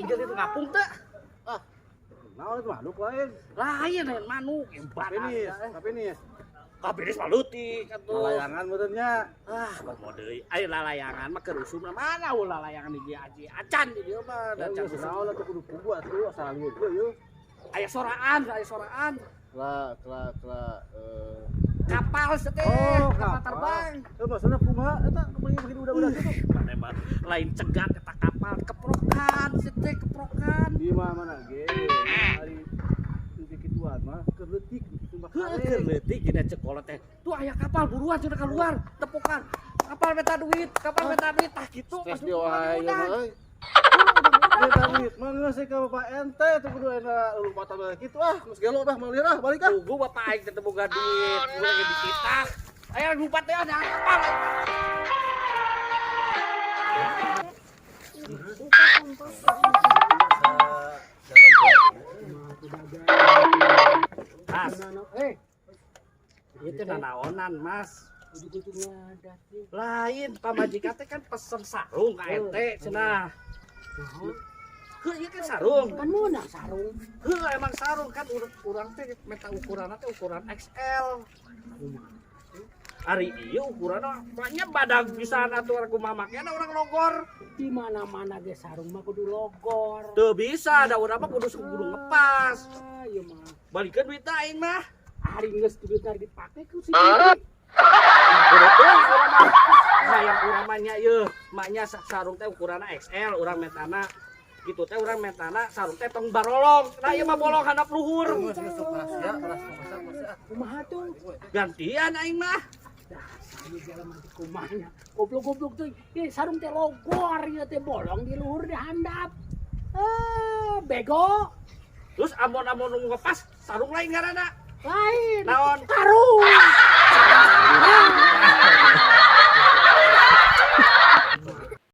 Jadi itu ngapung teh. Nah, itu manuk lain. Lain manuk hebat. Tapi ini Kaberes maluti atuh. layangan motornya. Komo deui. Aya lalayangan mah keur usum mana ulah lalayangan di aji acan di dieu mah Dan dan naon atuh kudu buat tuh asal lieu yeuh. aya soraan. Kapal seteh, kapal terbang. Maksudnya kumaha eta begini udah gitu. Mana mah lain cegat eta kapal keprokan seteh keprokan. Di mana ge? Hari itu kituan mah keuletik kitu mah. Keur leutik gina cekolot teh. Tuh aya kapal buruan cenah keluar tepukan. Kapal meta duit tah kitu. Tes di wae mah. Kita duit mah geus ka Bapak ente teh kudu enak lu mata kitu geus gelo dah mau lirah balik ah. Tunggu bapak aing teh boga duit, gua lagi dititah. Aya lupa teh ada kapal. Mas, itu nanaonan mas. Lain pamajikan teh kan pesen sarung ka ente cenah. Heuh ieu kan sarung. Kan mana sarung? Heuh emang sarung kan urang teh meta ukuranna teh ukuran XL. Ari ieu ukuranna banyak badag pisan atuh kumaha make urang logor. Di mana-mana ge sarung mah kudu logor. Teu bisa da urang mah kudu ngepas. Ieu mah Balikeun duit aing mah. hari geus duitna dipake ku si Hayang urang mah nya ieu, maknya sarung teh ukuranna XL, urang metana gitu teh urang metana sarung teh tong barolong. Nah ieu mah bolong handap luhur. kumaha tuh? Gantian aing mah. Ieu jalan mati kumahnya. Goblok-goblok tuh. Sarung teh logor ieu teh bolong di luhur di handap. Bego. Terus amun ngepas sarung lain ngaranna. Lain. Naon? Karung.